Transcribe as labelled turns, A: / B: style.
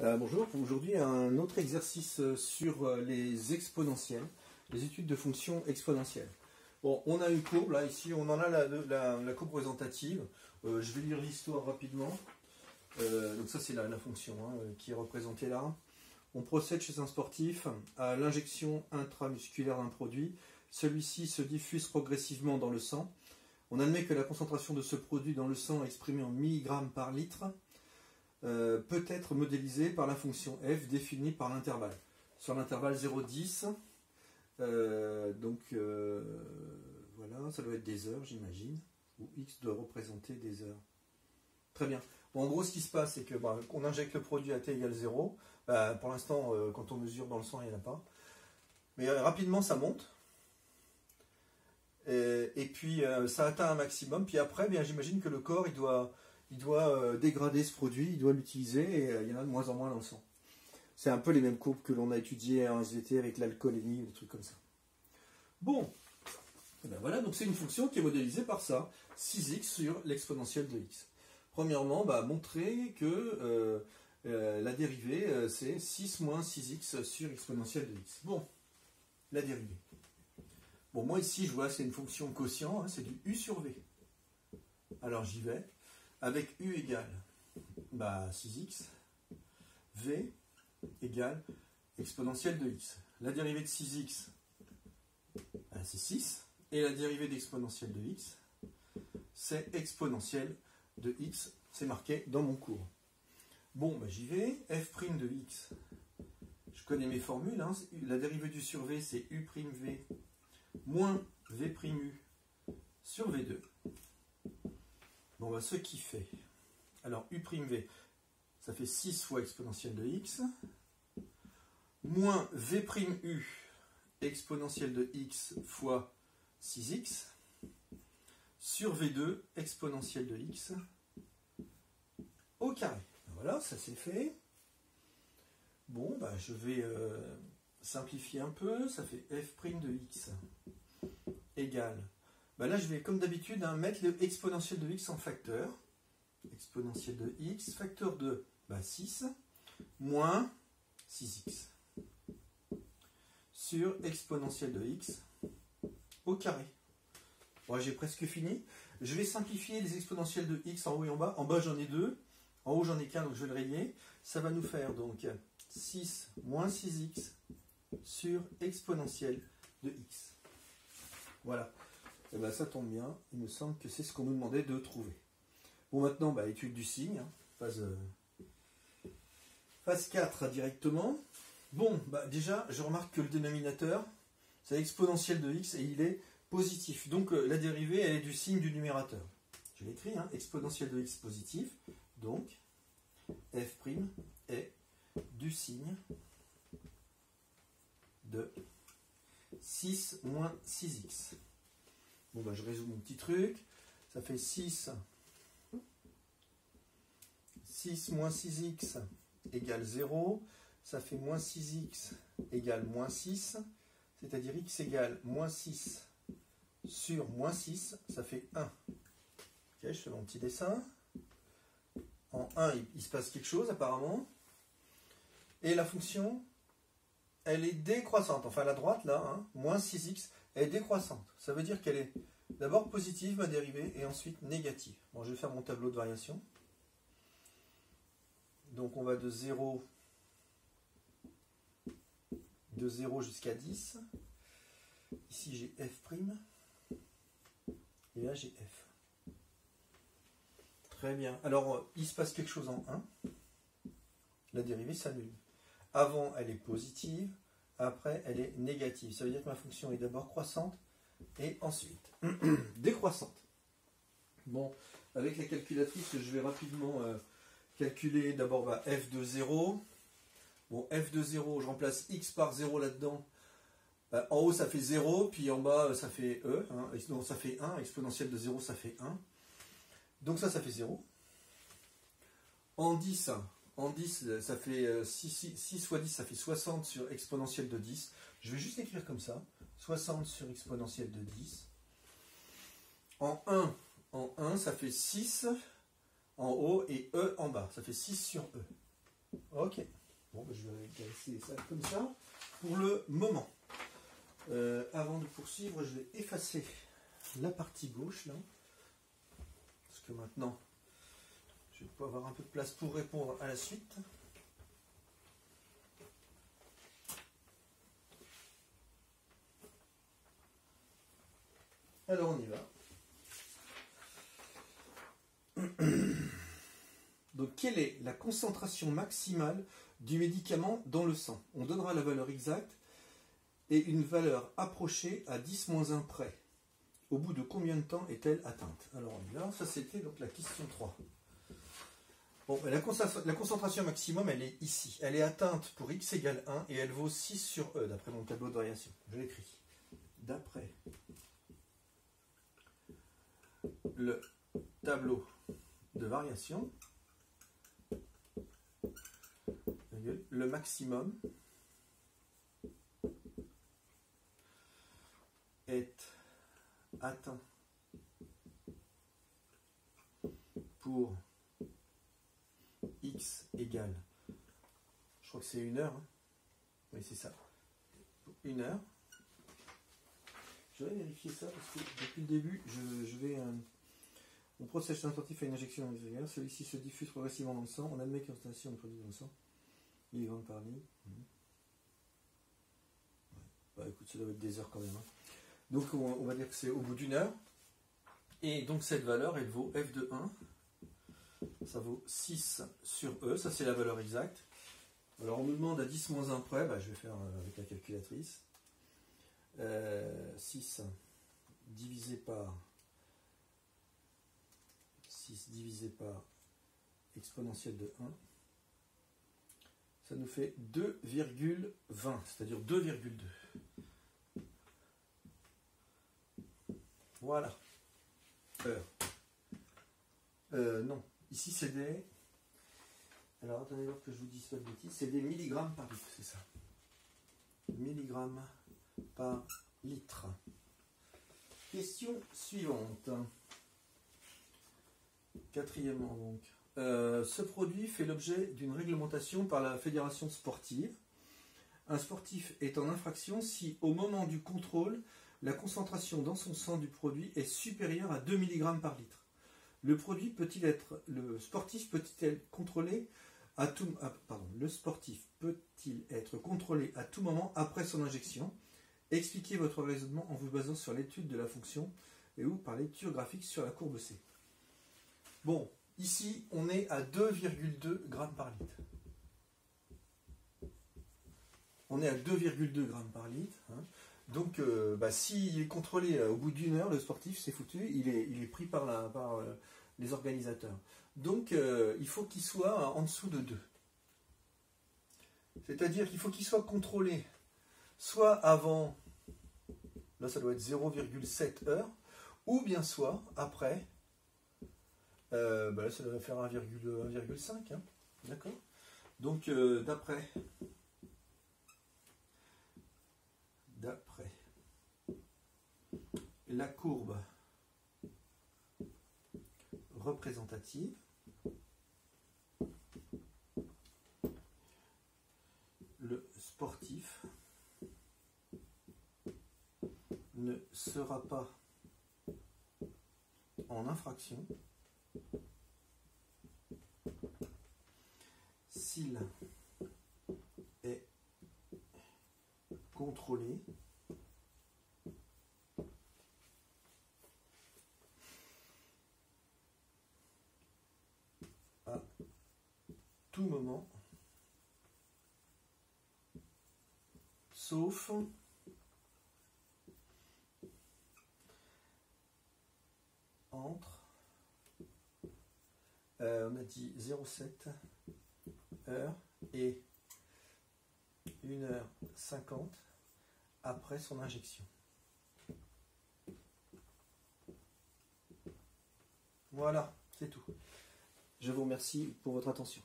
A: Bonjour, aujourd'hui un autre exercice sur les exponentielles, les études de fonctions exponentielles. Bon, on a une courbe, là ici on en a la courbe représentative. Je vais lire l'histoire rapidement. Donc ça c'est la fonction qui est représentée là. On procède chez un sportif à l'injection intramusculaire d'un produit. Celui-ci se diffuse progressivement dans le sang. On admet que la concentration de ce produit dans le sang exprimée en milligrammes par litre peut être modélisée par la fonction f définie par l'intervalle. Sur l'intervalle 0,10, voilà, ça doit être des heures j'imagine, où x doit représenter des heures. Très bien. Bon, en gros, ce qui se passe, c'est que on injecte le produit à t égale 0. Pour l'instant, quand on mesure dans le sang, il n'y en a pas. Mais rapidement, ça monte. Et puis, ça atteint un maximum. Puis après, j'imagine que le corps, il doit dégrader ce produit, il doit l'utiliser, et il y en a de moins en moins dans le sang. C'est un peu les mêmes courbes que l'on a étudiées en SVT avec l'alcoolémie, des trucs comme ça. Bon, et ben voilà, donc c'est une fonction qui est modélisée par ça, 6x sur l'exponentielle de x. Premièrement, montrer que la dérivée, c'est 6 moins 6x sur exponentielle de x. Bon, la dérivée. Bon, moi ici, je vois, c'est une fonction quotient, c'est du u sur v. Alors j'y vais. Avec u égale 6x, v égale exponentielle de x. La dérivée de 6x, c'est 6. Et la dérivée d'exponentielle de x, c'est exponentielle de x. C'est marqué dans mon cours. Bon, j'y vais. F' de x, je connais mes formules. La dérivée du sur v, c'est u'v moins v'u sur v2. Bon, ce qui fait, alors u'v, ça fait 6 fois exponentielle de x, moins v'u, exponentielle de x fois 6x, sur v2, exponentielle de x, au carré. Voilà, ça c'est fait. Bon, je vais simplifier un peu, ça fait f' de x égale... là, je vais, comme d'habitude, mettre l'exponentielle de x en facteur. Exponentielle de x, facteur de 6, moins 6x. Sur exponentielle de x au carré. Bon, j'ai presque fini. Je vais simplifier les exponentielles de x en haut et en bas. En bas, j'en ai 2. En haut, j'en ai qu'un, donc je vais le rayer. Ça va nous faire donc 6 moins 6x sur exponentielle de x. Voilà. Et ça tombe bien, il me semble que c'est ce qu'on nous demandait de trouver. Bon, maintenant, étude du signe, phase 4 directement. Bon, déjà, je remarque que le dénominateur, c'est l'exponentielle de x et il est positif. Donc, la dérivée, elle est du signe du numérateur. Je l'écris, exponentielle de x positif. Donc, f' est du signe de 6 moins 6x. Bon, je résume mon petit truc. Ça fait 6 moins 6x égale 0. Ça fait moins 6x égale moins 6. C'est-à-dire x égale moins 6 sur moins 6. Ça fait 1. Ok, je fais mon petit dessin. En 1, il se passe quelque chose apparemment. Et la fonction, elle est décroissante. Enfin, la droite, là, moins 6x, est décroissante. Ça veut dire qu'elle est d'abord positive, ma dérivée, et ensuite négative. Bon, je vais faire mon tableau de variation. Donc, on va de 0 jusqu'à 10. Ici, j'ai f'. Et là, j'ai f. Très bien. Alors, il se passe quelque chose en 1. La dérivée s'annule. Avant, elle est positive. Après, elle est négative. Ça veut dire que ma fonction est d'abord croissante et ensuite décroissante. Bon, avec la calculatrice, je vais rapidement calculer d'abord f de 0. Bon, f de 0, je remplace x par 0 là-dedans. En haut, ça fait 0, puis en bas, ça fait e. Donc, ça fait 1. Exponentielle de 0, ça fait 1. Donc ça fait 0. En 10, ça fait 6 fois 10, ça fait 60 sur exponentielle de 10. Je vais juste écrire comme ça. 60 sur exponentielle de 10. En 1, ça fait 6 en haut et e en bas. Ça fait 6 sur e. Ok. Bon, ben, je vais laisser ça comme ça pour le moment. Avant de poursuivre, je vais effacer la partie gauche là. Parce que maintenant, je vais pouvoir avoir un peu de place pour répondre à la suite. Alors on y va. Donc quelle est la concentration maximale du médicament dans le sang? On donnera la valeur exacte et une valeur approchée à 10-1 près. Au bout de combien de temps est-elle atteinte? Alors on y va. Ça c'était donc la question 3. Bon, la concentration maximum, elle est ici. Elle est atteinte pour x égale 1 et elle vaut 6 sur E, d'après mon tableau de variation. Je l'écris. D'après le tableau de variation, le maximum est atteint pour x égale, je crois que c'est 1 heure, hein. Oui c'est ça, 1 heure. Je vais vérifier ça parce que depuis le début, je vais... on procède attentif à une injection dans les aires. Celui-ci se diffuse progressivement dans le sang. On admet qu'une concentration de produit dans le sang. Milligrammes par litre. Bah écoute, ça doit être des heures quand même. Hein. Donc on va dire que c'est au bout d'1 heure. Et donc cette valeur, elle vaut f de 1. Ça vaut 6 sur E. Ça c'est la valeur exacte. Alors on nous demande à 10-1 près. Bah, je vais faire avec la calculatrice. 6 divisé par 6 divisé par exponentielle de 1, ça nous fait 2,20, c'est-à-dire 2,2. Voilà. Non, ici c'est des... Alors attendez voir que je vous dise pas de bêtises, c'est des milligrammes par litre, c'est ça. Milligrammes par litre. Question suivante. Quatrièmement donc. Ce produit fait l'objet d'une réglementation par la fédération sportive. Un sportif est en infraction si au moment du contrôle, la concentration dans son sang du produit est supérieure à 2 mg par litre. Le sportif peut-il être contrôlé à tout, le sportif peut-il être contrôlé à tout moment après son injection? Expliquez votre raisonnement en vous basant sur l'étude de la fonction et ou par lecture graphique sur la courbe C. Bon, ici, on est à 2,2 grammes par litre. On est à 2,2 grammes par litre. Hein. Donc, s'il est contrôlé au bout d'1 heure, le sportif, c'est foutu, il est pris par les organisateurs. Donc, il faut qu'il soit en dessous de 2. C'est-à-dire qu'il faut qu'il soit contrôlé soit avant, là ça doit être 0,7 heures, ou bien soit après, là ça devrait faire 1,5, hein, d'accord. Donc d'après la courbe représentative, le sportif ne sera pas en infraction s'il est contrôlé à tout moment, sauf entre, on a dit 0,7 heures et 1h50 après son injection. Voilà, c'est tout. Je vous remercie pour votre attention.